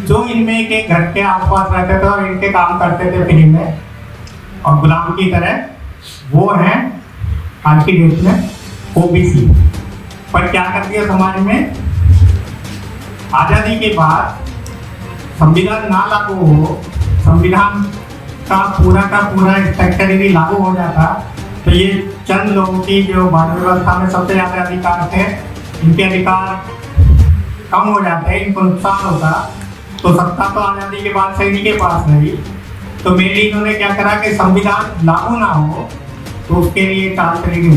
जो इनमें के घर के आसपास रहते थे और इनके काम करते थे फ्री में और गुलाम की तरह, वो हैं आज की डेट में ओबीसी। पर क्या कर दिया समाज में, आज़ादी के बाद संविधान ना लागू हो, संविधान का पूरा स्ट्रक्चर यदि लागू हो जाता तो ये चंद लोगों की जो भारत व्यवस्था में सबसे ज़्यादा अधिकार थे, इनके अधिकार कम हो जाते, इनको नुकसान होता, तो सत्ता तो आज़ादी के बाद सैनिक के पास रही। तो मेनली इन्होंने क्या करा कि संविधान लागू ना हो, तो उसके लिए काम करेंगे।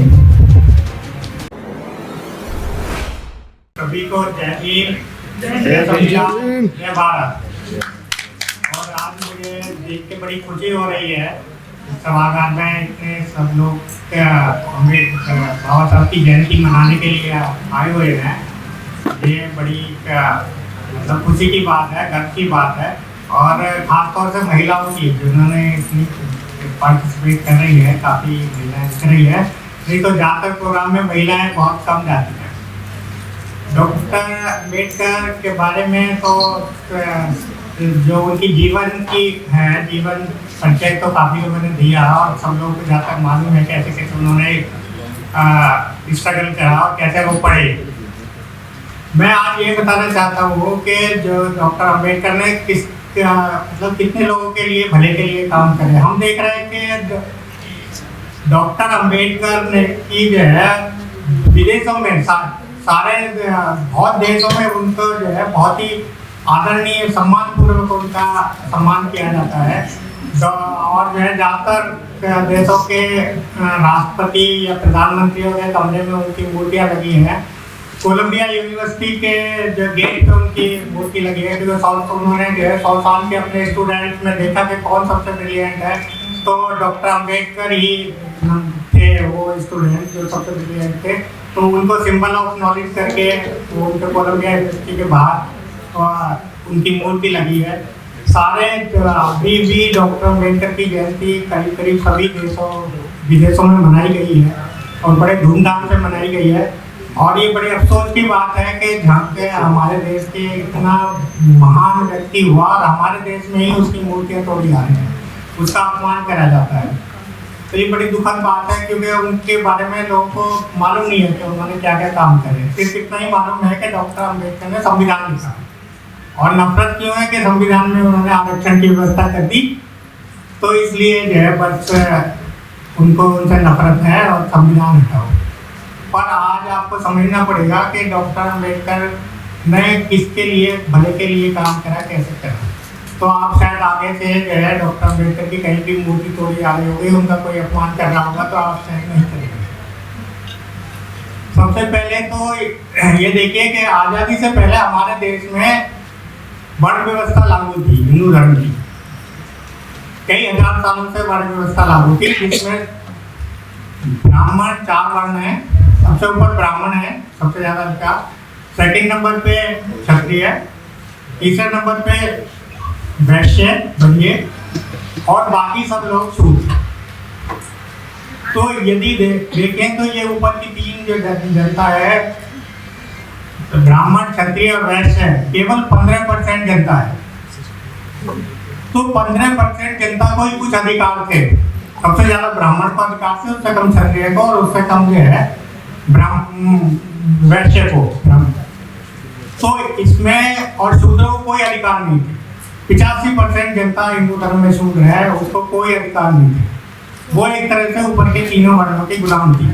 सभी को जय हिंद, जय संविधान, जय भारत। और आज मुझे देख के बड़ी खुशी हो रही है सभागार में इतने सब लोग बाबा साहब की जयंती मनाने के लिए आए हुए हैं। ये बड़ी मतलब खुशी की बात है, गर्व की बात है, और खासतौर से महिलाओं की, जिन्होंने इसमें पार्टिसिपेट कर रही है, काफ़ी महिलाएं कर रही है। नहीं तो ज़्यादातर प्रोग्राम में महिलाएं बहुत कम जाती हैं। डॉक्टर अम्बेडकर के बारे में तो जो उनकी जीवन की है, जीवन परिचय तो काफ़ी लोगों ने दिया और सब लोगों को जहाँ तक मालूम है कैसे कैसे उन्होंने स्ट्रगल करा और कैसे वो पढ़े। मैं आज ये बताना चाहता हूँ कि जो डॉक्टर अम्बेडकर ने मतलब कितने लोगों के लिए भले के लिए काम करे। हम देख रहे हैं कि डॉक्टर अम्बेडकर ने की जो है विदेशों में सारे बहुत देशों में उनको जो है बहुत ही आदरणीय सम्मानपूर्वक उनका सम्मान किया जाता है। और जो है ज़्यादातर देशों के राष्ट्रपति या प्रधानमंत्रियों के कमरे में उनकी मूर्तियाँ लगी हैं। कोलंबिया यूनिवर्सिटी के जो गेट पे उनकी मूर्ति लगी है, क्योंकि उन्होंने जो है 100 साल के अपने स्टूडेंट्स में देखा कि कौन सबसे ब्रिलियंट है, तो डॉक्टर अम्बेडकर ही थे वो स्टूडेंट जो सबसे ब्रिलियंट थे। तो उनको सिंबल ऑफ नॉलेज करके वो उनके कोलंबिया यूनिवर्सिटी के बाहर उनकी मूर्ति लगी है। सारे अभी भी डॉक्टर अम्बेडकर की जयंती करीब करीब सभी विदेशों में मनाई गई है और बड़े धूमधाम से मनाई गई है। और ये बड़े अफसोस की बात है कि जहाँ पे हमारे देश के इतना महान व्यक्ति हुआ और हमारे देश में ही उसकी मूर्तियाँ तोड़ी जा रही हैं, उसका अपमान करा जाता है। तो ये बड़ी दुखद बात है, क्योंकि उनके बारे में लोगों को मालूम नहीं है कि उन्होंने क्या क्या काम करे। सिर्फ इतना ही मालूम है कि डॉक्टर अम्बेडकर ने संविधान लिखा, और नफरत क्यों है कि संविधान में उन्होंने आरक्षण की व्यवस्था कर दी, तो इसलिए जो है बस उनको उनसे नफरत है और संविधान हटाओ। पर आज आपको समझना पड़ेगा कि डॉक्टर अम्बेडकर ने किसके लिए भले के लिए काम करा, कैसे करा। तो आप शायद आगे से जो है डॉक्टर अम्बेडकर की कहीं भी मूर्ति तोड़ी जा रही होगी, उनका कोई अपमान कर रहा होगा, तो आप शायद नहीं करेंगे। सबसे पहले तो ये देखिए कि आज़ादी से पहले हमारे देश में वर्ण व्यवस्था लागू थी, हिंदू धर्म की। कई हजार सालों से वर्ण व्यवस्था लागू थी, जिसमें ब्राह्मण 4 वर्ण हैं। सबसे ऊपर ब्राह्मण है, सबसे ज़्यादा का। सेकंड नंबर पे क्षत्रिय, तीसरे नंबर पे वैश्य बनिए, और बाकी सब लोग शूद्र। तो यदि देखें तो ये ऊपर की 3 जो जनता है, तो ब्राह्मण, क्षत्रिय और वैश्य, केवल 15% जनता है। तो 15% जनता को ही कुछ अधिकार थे। सबसे ज़्यादा ब्राह्मण को अधिकार थे, उससे कम क्षत्रिय को, और उससे कम जो है वैश्य को। तो इसमें और शूद्रों को कोई अधिकार नहीं थे। 85% जनता हिंदू धर्म में शूद्र है, उसको कोई अधिकार नहीं थे। वो एक तरह से ऊपर के तीनों वर्णों की गुलाम थी।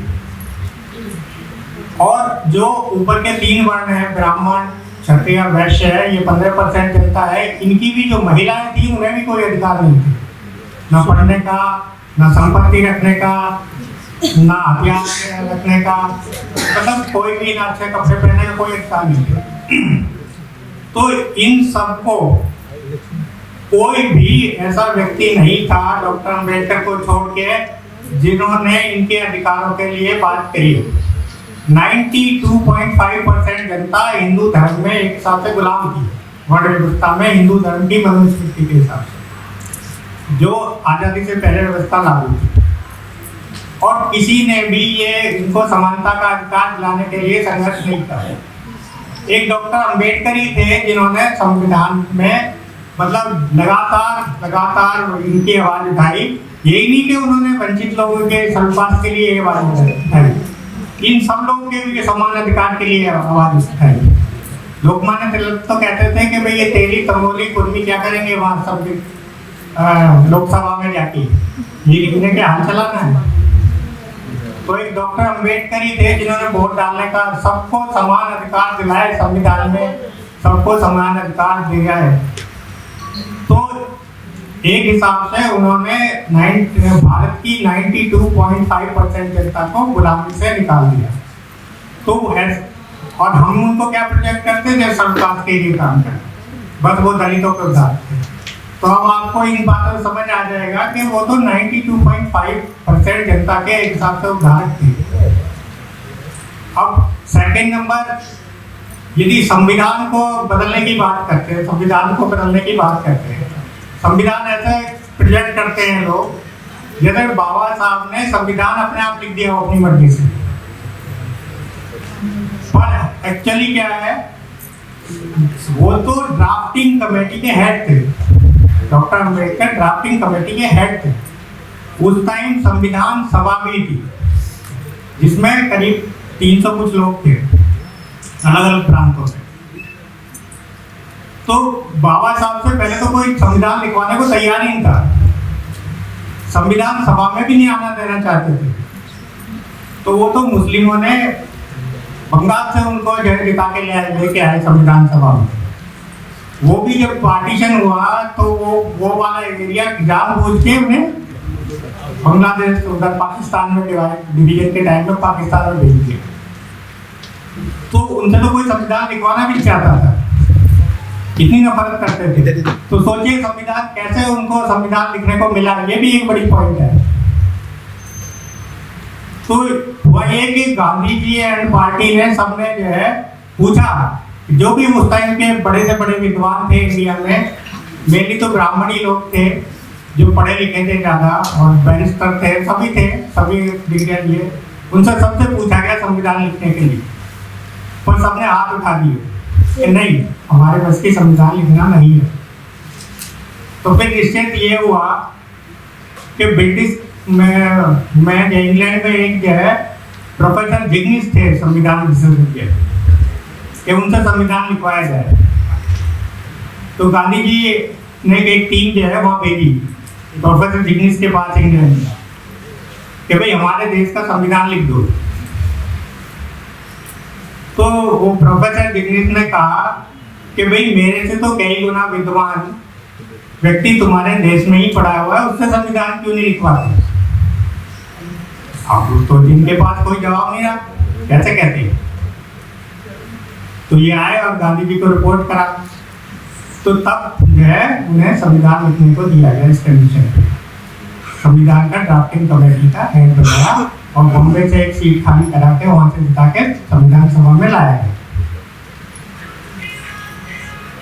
और जो ऊपर के 3 वर्ण हैं, ब्राह्मण, क्षत्रिय, वैश्य है, ये 15% जनता है। इनकी भी जो महिलाएं थी, उन्हें भी कोई अधिकार नहीं थे, न पढ़ने का, न संपत्ति रखने का, ना हथियार रखने का, मतलब कोई भी ना अच्छे कपड़े पहनने का कोई अधिकार नहीं थे। तो इन सबको कोई भी ऐसा व्यक्ति नहीं था डॉक्टर अम्बेडकर को छोड़ के जिन्होंने इनके अधिकारों के लिए बात करी। 92.5% जनता हिंदू धर्म में एक हिसाब से गुलाम थी, वर्ण व्यवस्था में, हिंदू धर्म की मनुस्मृति के हिसाब से, जो आज़ादी से पहले व्यवस्था लागू थी। और किसी ने भी ये इनको समानता का अधिकार दिलाने के लिए संघर्ष नहीं किया। एक डॉक्टर अंबेडकर ही थे जिन्होंने संविधान में मतलब लगातार इनकी आवाज उठाई। यही नहीं कि उन्होंने वंचित लोगों के संपास के लिए आवाज उठाई, इन सब लोगों के भी समान अधिकार के लिए आवाज उठाई। लोकमान्य तिलक तो कहते थे कि भाई ये तेली तंबोली कुर्मी क्या करेंगे वहां सब लोकसभा में जाके, ये लिखने के हाल चलाना है। तो एक डॉक्टर अंबेडकर ही थे जिन्होंने वोट डालने का, सबको समान अधिकार दिलाए, संविधान में सबको समान अधिकार दिया है। तो एक हिसाब से उन्होंने भारत की 92.5% जनता को गुलामी से निकाल दिया। तो और हम उनको क्या प्रोजेक्ट करते थे, सरकार के लिए काम करते, बस वो दलितों के उधार थे। तो अब आपको इन बातों से समझ आ जाएगा कि वो तो 92.5% जनता के एक हिसाब से उधार थे। अब सेकंड नंबर, यदि संविधान को बदलने की बात करते हैं, संविधान ऐसे प्रोजेक्ट करते हैं लोग जैसे बाबा साहब ने संविधान अपने आप लिख दिया अपनी मर्जी से। पर एक्चुअली क्या है, वो तो ड्राफ्टिंग कमेटी के हेड थे, डॉक्टर अंबेडकर ड्राफ्टिंग कमेटी के हेड थे। उस टाइम संविधान सभा भी थी जिसमें करीब 300 कुछ लोग थे अलग अलग प्रांतों से। तो बाबा साहब से पहले तो कोई संविधान लिखवाने को तैयार ही नहीं था, संविधान सभा में भी नहीं आना देना चाहते थे। तो वो तो मुस्लिमों ने बंगाल से उनको जिता के लेके आए संविधान सभा में। वो भी जब पार्टीशन हुआ तो वो वाला एरिया जानबूझ के उन्हें बांग्लादेश उधर पाकिस्तान में डिवीजन के टाइम में पाकिस्तान में भेज दिया। तो उनसे तो कोई संविधान लिखवाना भी नहीं चाहता था, इतनी नफरत करते थे। तो सोचिए संविधान कैसे उनको संविधान लिखने को मिला, ये भी एक बड़ी पॉइंट है। तो वह ये कि गांधी जी एंड पार्टी ने सबने जो है पूछा, जो भी उस टाइम के बड़े से बड़े विद्वान थे इंडिया में, मेनली तो ब्राह्मण ही लोग थे जो पढ़े लिखे थे ज़्यादा, और बैरिस्टर थे, सभी डिग्रियाँ लिए, उनसे सबसे पूछा गया संविधान लिखने के लिए। पर सबने हाथ उठा दिए कि नहीं, हमारे बस की संविधान लिखना नहीं है। तो फिर निश्चित ये हुआ कि ब्रिटिश में इंग्लैंड में एक जो है प्रोफेसर जिग्निस थे संविधान विशेषज्ञ, कि उनसे संविधान लिखवाया जाए। तो गांधी जी ने एक टीम जो है वह भेजी प्रोफेसर जिग्निस के पास इंग्लैंड में कि भाई हमारे देश का संविधान लिख दो। तो वो प्रोफेसर जिग्निस ने कहा कि भाई मेरे से तो कई गुना विद्वान व्यक्ति तुम्हारे देश में ही पढ़ा हुआ है, उससे संविधान क्यों नहीं लिखवाते? अब तो जिनके पास कोई जवाब नहीं रहा, कैसे कहते? तो ये आए और गांधी जी को रिपोर्ट करा। तो तब जो है उन्हें संविधान लिखने को दिया गया इस कंडीशन पे। संविधान का ड्राफ्टिंग कमेटी का हेड बनाया और बॉम्बे से एक सीट खाली करा के वहां से जिता के संविधान सभा में लाया गया।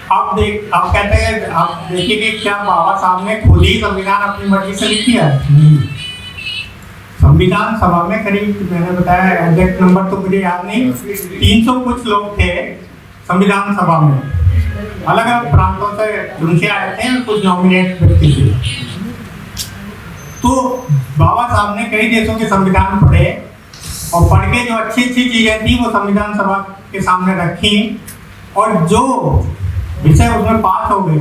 अब कहते हैं, आप देखिए कि क्या बाबा साहब ने खुद ही संविधान अपनी मर्जी से लिख दिया? नहीं, संविधान सभा में करीब, मैंने बताया एग्जैक्ट नंबर तो मुझे याद नहीं, 300 कुछ लोग थे संविधान सभा में, अलग अलग प्रांतों से उनसे आए थे, कुछ नॉमिनेट व्यक्ति थे। तो बाबा साहब ने कई देशों के संविधान पढ़े और पढ़ के जो अच्छी अच्छी चीजें थी वो संविधान सभा के सामने रखी, और जो विषय उसमें पास हो गए,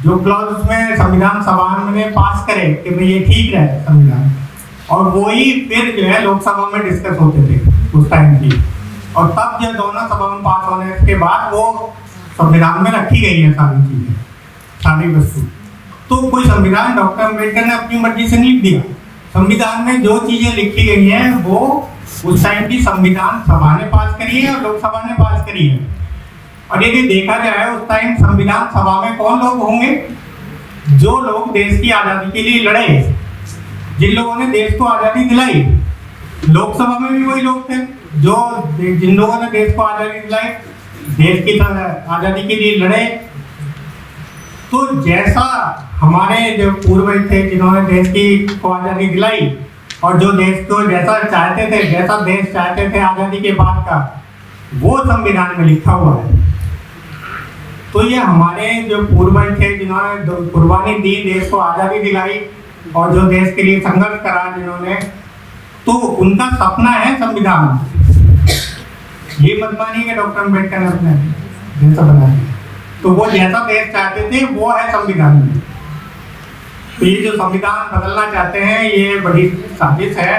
जो क्लॉज उसमें संविधान सभा में पास करे कि भाई ये ठीक है संविधान, और वही फिर जो है लोकसभा में डिस्कस होते थे उस टाइम की। और तब जो दोनों सभा में पास होने के बाद वो संविधान में रखी गई है सारी चीजें, सारी वस्तु। तो कोई संविधान डॉक्टर अम्बेडकर ने अपनी मर्जी से नहीं लिख दिया। संविधान में जो चीजें लिखी गई हैं वो उस टाइम की संविधान सभा ने पास करी है और लोकसभा ने पास करी है। और यदि देखा जाए उस टाइम संविधान सभा में कौन लोग होंगे? जो लोग देश की आज़ादी के लिए लड़े, जिन लोगों ने देश को आज़ादी दिलाई। लोकसभा में भी वही लोग थे जो जिन लोगों ने देश को आज़ादी दिलाई, देश की आज़ादी के लिए लड़े। तो जैसा हमारे जो पूर्वज थे जिन्होंने देश की को आज़ादी दिलाई और जो देश को जैसा चाहते थे, जैसा देश चाहते थे आज़ादी के बाद का, वो संविधान में लिखा हुआ है। तो ये हमारे जो पूर्वज थे जिन्होंने कुर्बानी दी, देश को आज़ादी दिलाई और जो देश के लिए संघर्ष करा जिन्होंने, तो उनका सपना है संविधान। ये मत मानिए कि डॉक्टर अम्बेडकर ने अपने देश बना दिया, तो वो जैसा देश चाहते थे वो है संविधान में। तो ये जो संविधान बदलना चाहते हैं ये बड़ी साजिश है,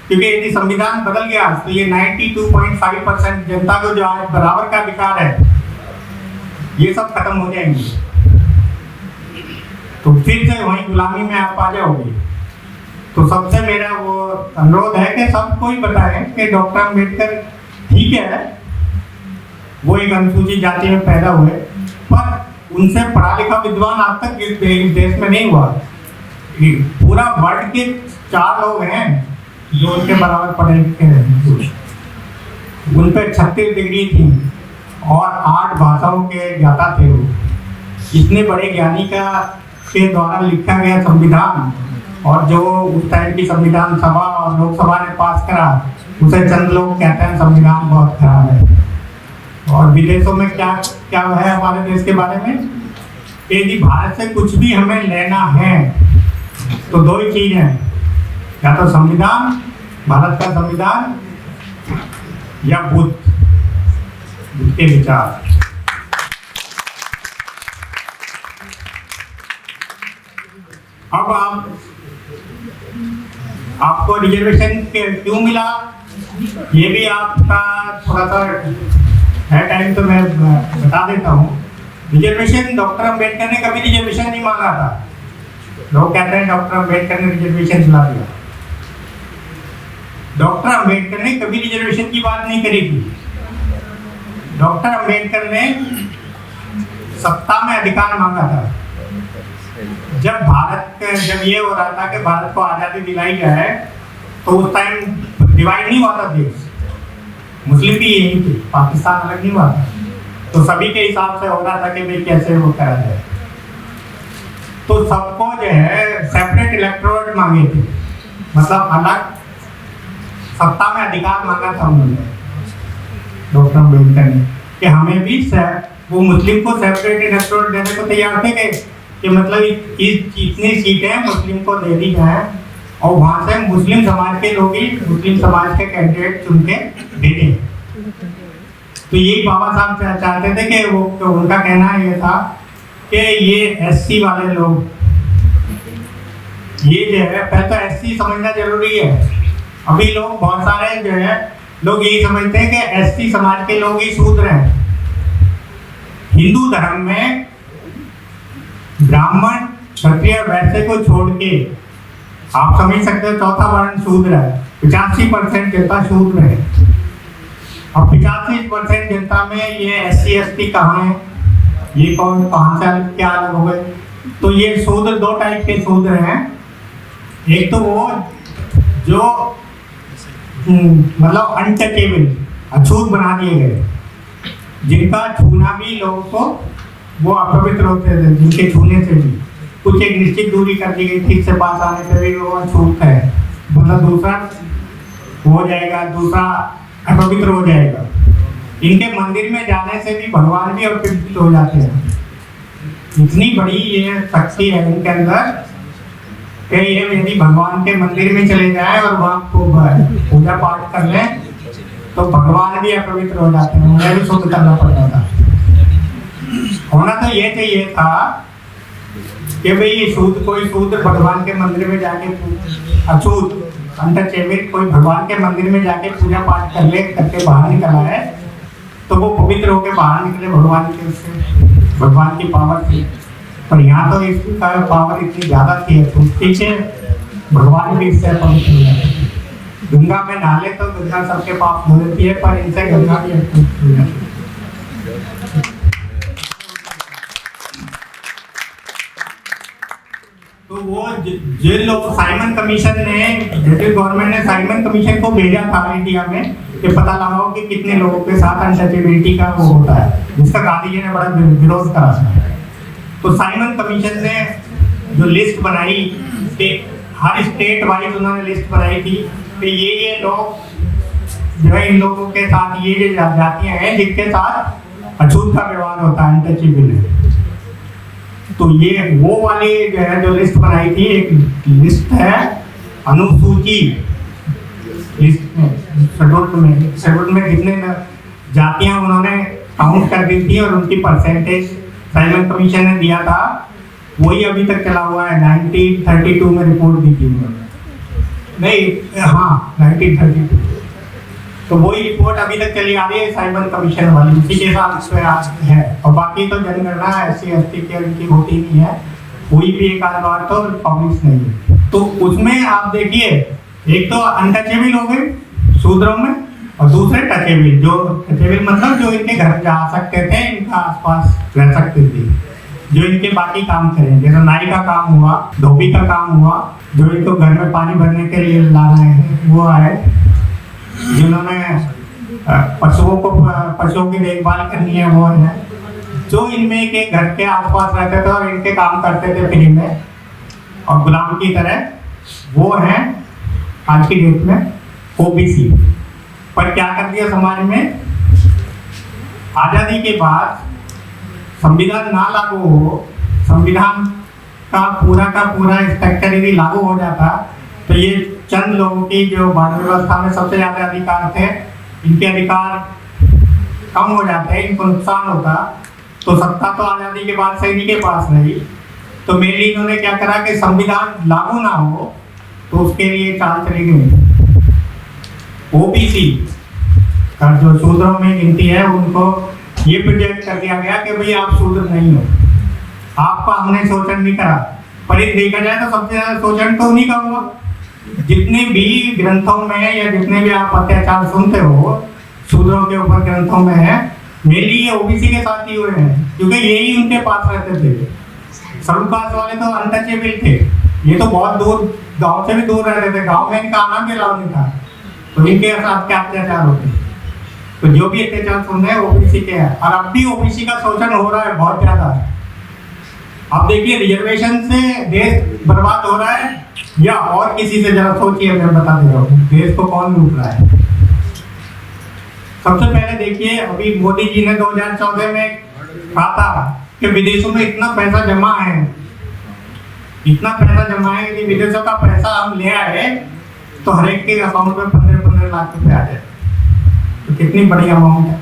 क्योंकि यदि संविधान बदल गया तो ये 92.5% जनता को जो आज बराबर का अधिकार है ये सब खत्म हो जाएंगे, तो फिर से वही गुलामी में आप आ जाओगे। तो सबसे मेरा वो अनुरोध है कि सबको ही बताएं कि डॉक्टर अम्बेडकर ठीक है, वो एक अनुसूचित जाति में पैदा हुए, पर उनसे पढ़ा लिखा विद्वान आज तक इस देश में नहीं हुआ। पूरा वर्ल्ड के 4 लोग हैं जो उनके बराबर पढ़े लिखे हैं। उन पे 36 डिग्री थी और 8 भाषाओं के ज्ञाता थे वो। इतने बड़े ज्ञानी के द्वारा लिखा गया संविधान, और जो उस टाइम की संविधान सभा और लोकसभा ने पास करा, उसे चंद लोग कहते हैं संविधान बहुत खराब है। और विदेशों में क्या क्या है हमारे देश के बारे में, यदि भारत से कुछ भी हमें लेना है तो 2 ही चीज है, या तो संविधान, भारत का संविधान, या बुद्ध के विचार। अब आपको रिजर्वेशन क्यों मिला, ये भी आपका थोड़ा सा है टाइम, तो मैं बता देता हूँ। रिजर्वेशन डॉक्टर अम्बेडकर ने कभी रिजर्वेशन नहीं मांगा था। लोग कहते हैं डॉक्टर अम्बेडकर ने रिजर्वेशन दिला दिया। डॉक्टर अम्बेडकर ने कभी रिजर्वेशन की बात नहीं करी थी। डॉक्टर अम्बेडकर ने सत्ता में अधिकार मांगा था। जब ये हो रहा था कि भारत को आज़ादी दिलाई जाए, तो उस टाइम डिवाइड नहीं हुआ था देश, मुस्लिम भी यही थे, पाकिस्तान अलग नहीं हुआ था, तो सभी के हिसाब से हो रहा था कि भाई कैसे वो करा जाए। तो सबको जो है सेपरेट इलेक्टोरेट मांगे थे, मतलब अलग सत्ता में अधिकार मांगा था उन्होंने, डॉक्टर अम्बेडकर ने, कि हमें भी वो मुस्लिम को सेपरेट इलेक्टोरेट देने को तैयार थे कि मतलब इतनी सीटें मुस्लिम को दे दी जाए और वहाँ से मुस्लिम समाज के लोग ही मुस्लिम समाज के कैंडिडेट चुन के दे दें। तो यही बाबा साहब चाहते थे कि वो उनका कहना ये था कि ये एससी वाले लोग, ये जो है पहले तो एससी समझना जरूरी है। अभी लोग बहुत सारे जो है लोग यही समझते हैं कि एससी समाज के लोग ही शूद्र हैं। हिंदू धर्म में ब्राह्मण, क्षत्रिय, वैश्य को छोड़ के आप समझ सकते हो चौथा वर्ण शूद्र है। 85% जनता शूद्र है। अब 85% जनता में ये एससी एसटी कहाँ है, ये कौन कहाँ से क्या अलग हो गए। तो ये शूद्र 2 टाइप के शूद्र हैं। एक तो वो जो मतलब अनटचेबल, अछूत बना दिए गए, जिनका छूना भी लोगों को वो अपवित्र होते थे, जिनके छूने से भी कुछ एक निश्चित दूरी कर दी गई, ठीक से पास आने से भी वो छूट है, मतलब दूसरा हो जाएगा, दूसरा अपवित्र हो जाएगा। इनके मंदिर में जाने से भी भगवान भी अपवित्र हो जाते हैं। इतनी बड़ी ये शक्ति है इनके अंदर कि ये यदि भगवान के मंदिर में चले जाए और वहाँ को पूजा पाठ कर लें तो भगवान भी अपवित्र हो जाते हैं, उन्हें भी शुद्ध करना पड़ता था। होना तो ये चाहिए था कि भाई कोई शूद्र भगवान के मंदिर में जाके अछूत अनटचेबल कोई भगवान के मंदिर में जाके पूजा पाठ करके बाहर निकला है तो वो पवित्र होकर बाहर निकले भगवान के उससे, भगवान की पावर थी। पर यहाँ तो इसका पावर इतनी ज़्यादा थी कि भगवान भी इससे पवित्र हो जाते। गंगा में नहाले तो गंगा सबके पाप धो देती है, पर इनसे गंगा भी अपवित्र हो जाती है। तो वो जो लोग साइमन कमीशन ने, ब्रिटिश गवर्नमेंट ने साइमन कमीशन को भेजा था इंडिया में कि पता लगाओ कि कितने लोगों के साथ अनटचेबिलिटी का वो होता है, जिसका गांधी जी ने बड़ा विरोध करा था। तो साइमन कमीशन ने जो लिस्ट बनाई कि हर स्टेट वाइज उन्होंने लिस्ट बनाई थी कि ये लोग जो है इन लोगों के साथ ये जो जातियां हैं जिनके साथ अछूत का व्यवहार होता है, अनटचेबल है। तो ये वो वाली जो है जो लिस्ट बनाई थी, एक लिस्ट है अनुसूची लिस्ट में, शेड्यूल में जितने जातियां उन्होंने काउंट कर दी थी और उनकी परसेंटेज साइमन कमीशन ने दिया था, वही अभी तक चला हुआ है। 1932 में रिपोर्ट दी थी उन्होंने, नहीं हाँ 1932, तो वही रिपोर्ट अभी तक चली आ रही है साइमन कमीशन वाली, उसी के साथ है। और बाकी तो जनगणना SC ST की उनकी होती नहीं है, कोई भी एक आध बार तो पब्लिश नहीं है। तो उसमें आप देखिए, एक तो अनटचेबल हो गए शूद्रों में, और दूसरे टचेबल, जो टचेबल मतलब जो इनके घर जा सकते थे, इनका आसपास रह सकते थे, जो इनके बाकी काम करें, जैसे नाई का काम हुआ, धोबी का काम हुआ, जो इनको घर में पानी भरने के लिए लाना है वो है, जिन्होंने पशुओं की देखभाल करनी है वो है, जो इनमें के घर के आसपास रहते थे और इनके काम करते थे फ्री में और गुलाम की तरह, वो है आज की डेट में OBC। पर क्या कर दिया समाज में, आजादी के बाद संविधान ना लागू हो, संविधान का पूरा स्ट्रक्चर यदि लागू हो जाता, तो ये चंद लोगों की जो भारत व्यवस्था में सबसे ज्यादा अधिकार थे, इनके अधिकार कम हो जाते, इनको नुकसान होता। तो सत्ता तो आजादी के बाद से इन्हीं के पास रही, तो मेनली इन्होंने क्या करा कि संविधान लागू ना हो, तो उसके लिए चाल चली गई। OBC का जो शूद्रों में गिनती है, उनको ये प्रोजेक्ट कर दिया गया कि भाई आप शूद्र नहीं हो, आपका हमने शोषण नहीं करा। पर ये देखा जाए तो सबसे ज्यादा शोषण तो उन्हीं का हुआ। जितने भी ग्रंथों में या जितने भी आप अत्याचार सुनते हो शूद्रों के ऊपर ग्रंथों में है, मेनली ये OBC के साथ ही हुए हैं, क्योंकि यही उनके पास रहते थे। सर्वकास्ट वाले तो अनटचेबल थे, ये तो बहुत दूर, गांव से भी दूर रहते थे, गांव में इनका आना भी अलाउ नहीं था, तो इनके साथ क्या अत्याचार होते। तो जो भी अत्याचार सुन रहे हैं OBC के हैं, और अब भी OBC का शोषण हो रहा है बहुत ज्यादा। अब देखिए, रिजर्वेशन से देश बर्बाद हो रहा है या और किसी से, जरा सोचिए, मैं बता दे रहा हूँ देश को कौन लूट रहा है। सबसे पहले देखिए, अभी मोदी जी ने 2014 में कहा था कि विदेशों में इतना पैसा जमा है, इतना पैसा जमा है कि विदेशों का पैसा हम ले आए तो हर एक के अकाउंट में 15-15 लाख रुपए आ जाए। तो कितनी बड़ी अमाउंट है।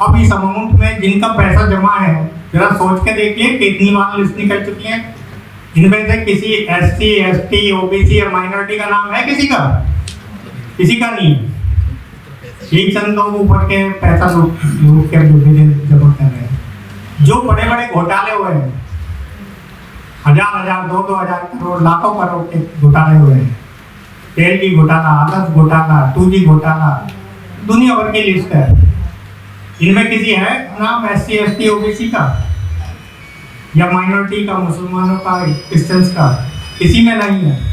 अब इस अमाउंट में जिनका पैसा जमा है, जरा सोच के देखिए कितनी बार लिस्ट निकल चुकी है। इनमें से किसी SC ST OBC या माइनॉरिटी का नाम है किसी का? किसी का नहीं। एक चंद लोग ऊपर के पैसा लूट के जमा कर रहे हैं। जो बड़े बड़े घोटाले हुए हैं, 1000 2-2 करोड़, लाखों करोड़ के घोटाले हुए हैं, तेल की घोटाला, आदर्श घोटाला, 2G घोटाला, दुनिया भर की लिस्ट है। इनमें किसी है नाम SC ST OBC का या माइनॉरिटी का, मुसलमानों का, क्रिश्चियंस का? किसी में नहीं है।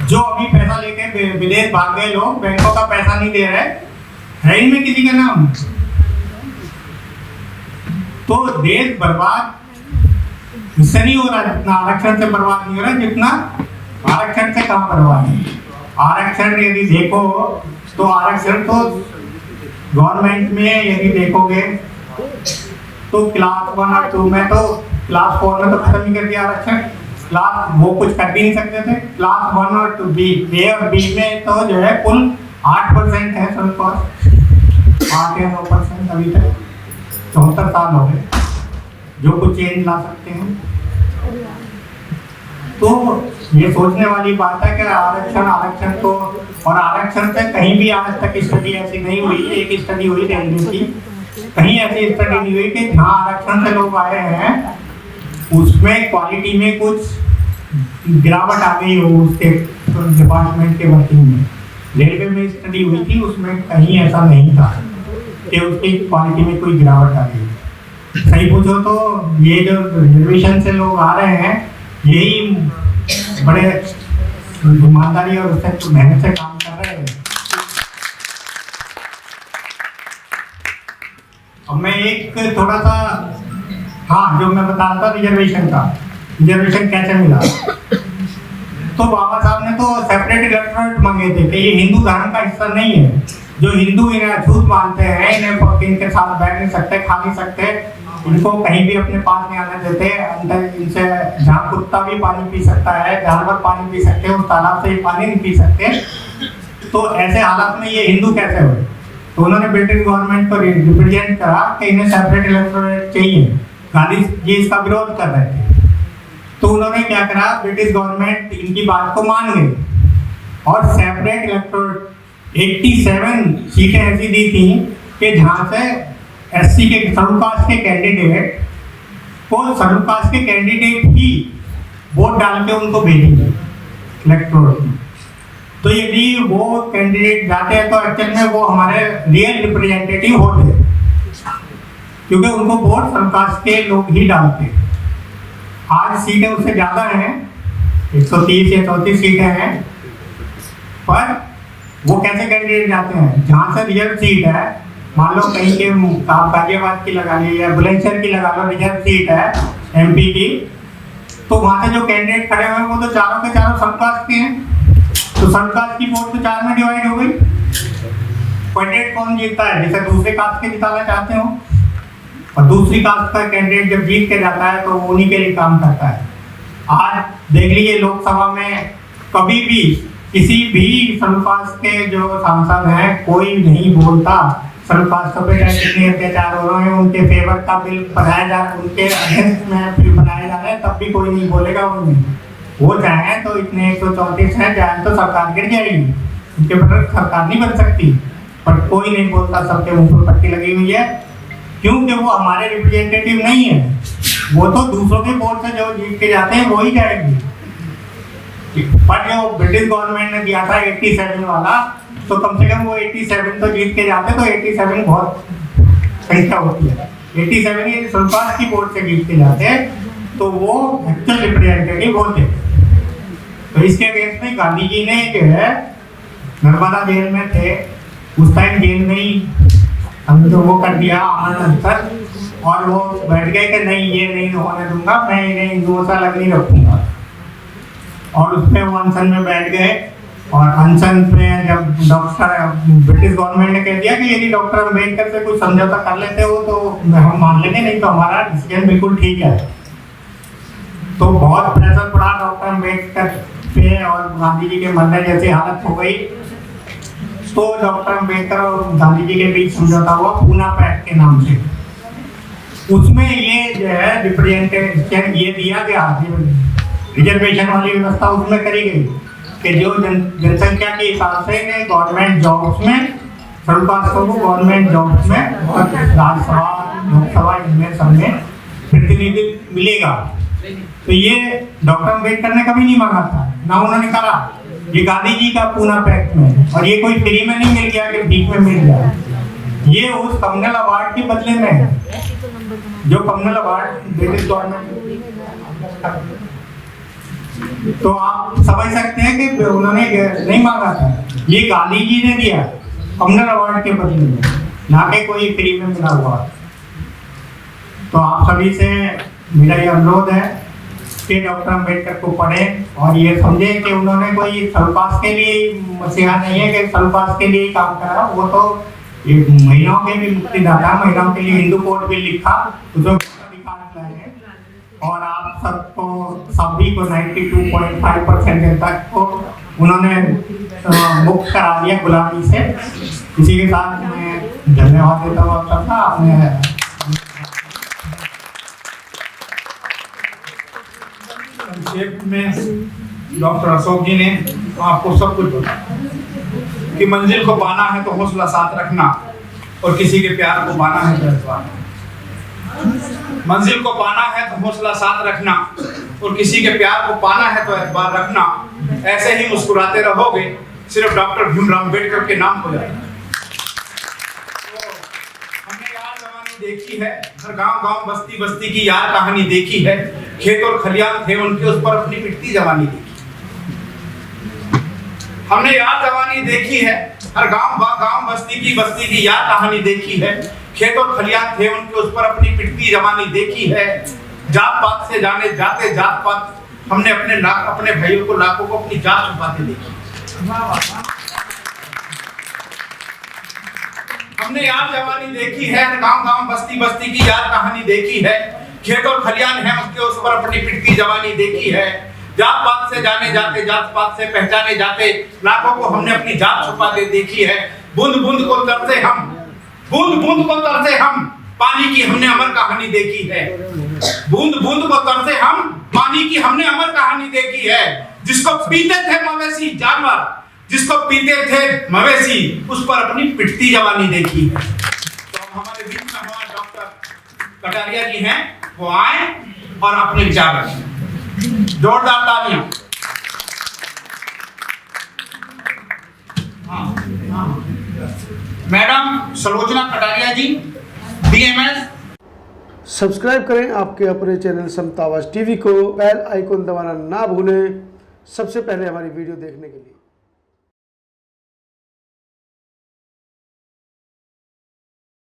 जो अभी पैसा लेके विदेश भाग गए लोग, बैंकों का पैसा नहीं दे रहे, है इनमें किसी का नाम? तो देश बर्बाद इससे नहीं हो रहा, जितना आरक्षण से बर्बाद नहीं हो रहा, जितना आरक्षण से कहाँ बर्बाद है। आरक्षण यदि देखो तो आरक्षण तो गवर्नमेंट में यदि देखोगे तो क्लास 1 और 2 में, तो क्लास 4 में तो खत्म ही कर दिया आरक्षण। क्लास वो कुछ कर भी नहीं सकते थे। क्लास 1 और 2 A और B में तो जो है कुल 8% है सरकार, 8 या 9% अभी तक। 74 साल हो गए, जो कुछ चेंज ला सकते हैं। तो ये सोचने वाली बात है कि आरक्षण को, और आरक्षण से कहीं भी आज तक स्टडी ऐसी नहीं हुई। एक स्टडी हुई रेलवे की, कहीं ऐसी स्टडी नहीं हुई कि जहाँ आरक्षण से लोग आए हैं उसमें क्वालिटी में कुछ गिरावट आ गई हो उसके डिपार्टमेंट के वर्किंग में। रेलवे में स्टडी हुई थी, उसमें कहीं ऐसा नहीं था कि उसकी क्वालिटी में कोई गिरावट आ गई। सही पूछो तो ये जो रिजर्वेशन से लोग आ रहे हैं, यही बड़े ईमानदारी और उससे मेहनत से काम कर रहे हैं। अब मैं एक थोड़ा सा, हाँ, जो मैं बता रहा था रिजर्वेशन का, रिजर्वेशन कैसे मिला। तो बाबा साहब ने तो सेपरेट इलेक्टोरेट मांगे थे कि ये हिंदू धर्म का हिस्सा नहीं है। जो हिंदू इन्हें अछूत मानते हैं, इन्हें इनके साथ बैठ नहीं सकते, खा नहीं सकते, इनको कहीं भी अपने पास नहीं आने देते। अंदर इनसे जहाँ कुत्ता भी पानी पी सकता है, जानवर पानी पी सकते हैं, उस तालाब से पानी नहीं पी सकते। तो ऐसे हालात में ये हिंदू कैसे हुए? तो उन्होंने ब्रिटिश गवर्नमेंट को रिप्रेजेंट करा कि इन्हें सेपरेट इलेक्टोरेट चाहिए। गांधी जी इसका विरोध कर रहे थे। तो उन्होंने क्या करा, ब्रिटिश गवर्नमेंट इनकी बात को मान गई और सेपरेट इलेक्टोरेट 87 सीटें ऐसी दी थी कि जहाँ से एससी के शेड्यूल कास्ट के कैंडिडेट को शेड्यूल कास्ट के कैंडिडेट ही वोट डाल के उनको भेजेंगे इलेक्टोरेट में। तो यदि वो कैंडिडेट जाते हैं तो एक्चुअल में वो हमारे रियल रिप्रेजेंटेटिव होते, क्योंकि उनको वोट शेड्यूल कास्ट के लोग ही डालते हैं। आज सीटें उससे ज़्यादा हैं, 130 या 34 सीटें हैं, पर वो कैसे कैंडिडेट जाते हैं? जहाँ से रिजर्व सीट है, मान लो कहीं के आप गाजियाबाद की लगा ली या बुलंदशहर की लगा लो, रिजर्व सीट है एमपी की, तो वहाँ से जो कैंडिडेट खड़े हुए हैं वो तो चारों के चारों शेड्यूल कास्ट के हैं। तो शेड्यूल कास्ट की वोट तो 4 में डिवाइड हो गई। कैंडिडेट कौन जीतता है? जैसे दूसरे कास्ट के जिताना चाहते हो, और दूसरी कास्ट का कैंडिडेट जब जीत के जाता है तो वो उन्हीं के लिए काम करता है। आज देख लीजिए लोकसभा में कभी भी किसी भी शेड्यूल कास्ट के जो सांसद हैं कोई नहीं बोलता शेड्यूल कास्ट पे कितने अत्याचार हो रहे हैं, उनके फेवर का बिल बनाया जा रहा है, उनके अगेंस्ट में बिल बनाए जा रहे हैं, तब भी कोई नहीं बोलेगा। उन्हें वो चाहे तो इतने 134 हैं, चाहे तो सरकार गिर जाएगी, उनके पर सरकार नहीं बन सकती, पर कोई नहीं बोलता, सबके मुंह पर पट्टी लगी हुई है, क्योंकि वो हमारे रिप्रेजेंटेटिव नहीं है। वो तो दूसरों के वोट से जो जीत के जाते हैं वो ही जाएगी। पर जो ब्रिटिश गवर्नमेंट ने दिया था 87 वाला, तो कम से कम वो 87 तो जीत के जाते, तो 87 बहुत संख्या होती है। 87 ये शेड्यूल कास्ट की वोट से जीत के जाते तो वो एक्चुअल रिप्रेजेंटेटिव होते। तो इसके अगेंस्ट में गांधी जी ने जो है नर्मदा जेल में थे, उस टाइम जेल में ही हमने तो वो कर दिया आमंत्रण, और वो बैठ गए कि नहीं ये नहीं होने दूंगा, मैं इन्हें हिंदुओं से अलग नहीं रखूंगा। और उसमें वो अनशन में बैठ गए, और अनशन में जब ब्रिटिश गवर्नमेंट ने कह दिया कि यदि डॉक्टर अम्बेडकर से कुछ समझौता कर लेते हो तो हम मान लेंगे, नहीं तो हमारा डिसीजन बिल्कुल ठीक है। तो बहुत प्रेशर पड़ा डॉक्टर अम्बेडकर पे, और गांधी जी के मरने जैसी हालत हो गई। तो डॉक्टर अम्बेडकर और गांधी जी के बीच समझौता हुआ पूना पैक्ट के नाम से। उसमें ये जो है रिप्रेजेंटेटिव ये दिया गया, रिजर्वेशन वाली व्यवस्था उसमें करी गई कि जो जनसंख्या के हिसाब से गवर्नमेंट जॉब्स में शेड्यूल कास्ट को गवर्नमेंट जॉब्स में और राज्यसभा लोकसभा इनमें सब में प्रतिनिधित्व मिलेगा। तो ये डॉक्टर अम्बेडकर ने कभी नहीं मांगा था, ना उन्होंने कहा, ये गांधी जी का पूना पैक्ट में, और ये कोई फ्री में नहीं मिल गया कि भीख में मिल गया, ये उस कम्युनल अवार्ड के बदले में है, जो कम्युनल अवार्ड ब्रिटिश गवर्नमेंट। तो आप समझ सकते हैं कि उन्होंने नहीं मांगा था, ये गांधी जी ने दिया कम्युनल अवार्ड के बदले में, ना कि कोई फ्री में मिला हुआ। तो आप सभी से मेरा ये अनुरोध है कि डॉक्टर अम्बेडकर को पढ़ें और ये समझें कि उन्होंने कोई शेड्यूल कास्ट के लिए मसीहा नहीं है कि शेड्यूल कास्ट के लिए काम करा, वो तो महिलाओं के भी मुक्तिदाता, महिलाओं के लिए हिंदू कोड भी लिखा, उसमें अधिकार है। और आप सबको सभी को 92.5% जनता को उन्होंने मुक्त करा दिया गुलामी से। इसी के साथ मैं धन्यवाद देता हूँ आप सबका। आपने संक्षेप में डॉक्टर अशोक जी ने आपको सब कुछ बताया कि मंजिल को पाना है तो हौसला साथ रखना, और किसी के प्यार को पाना है तो एतबार। मंजिल को पाना है तो हौसला साथ रखना, और किसी के प्यार को पाना है तो एतबार रखना। ऐसे ही मुस्कुराते रहोगे, सिर्फ डॉक्टर भीमराव अम्बेडकर के नाम हो जाएगा। तो हमने यार जवानी देखी है, हर गांव गांव बस्ती बस्ती की यार कहानी देखी है, खेत और खलियान थे उनके, उस पर अपनी पिटती जवानी देखी। हमने यार जवानी देखी है, हर गांव गांव बस्ती की यार कहानी देखी है, खेत और खलियान थे उनके, उस पर अपनी पिटती जवानी देखी है। जात पात से जाने जाते जात पात हमने अपने भाइयों को लाखों को अपनी जात छुपाते देखी। हमने यार जवानी देखी है, गांव गांव बस्ती बस्ती की यार कहानी देखी है, खेत और खलियान है उसके उस पर अपनी पिटती जवानी देखी है। जात पात से जाने जाते, जात पात से पहचाने जाते, लाखों को हमने अपनी जात छुपाते देखी है। बूंद बूंद को तरसे हम, बूंद बूंद को तरसे हम, पानी की हमने अमर कहानी देखी है। बूंद बूंद को तरसे हम, पानी की हमने अमर कहानी देखी है। जिसको पीते थे मवेशी जानवर, जिसको पीते थे मवेशी, उस पर अपनी पिटती जवानी देखी है। तो हमारे बीच में हमारे डॉक्टर कटारिया जी हैं, वो आए और अपने विचार रखें। जोरदार तालियां। मैडम सलोचना कटारिया जी, DMS। सब्सक्राइब करें आपके अपने चैनल समता आवाज टीवी को, बेल आइकन दबाना ना भूलें सबसे पहले हमारी वीडियो देखने के लिए।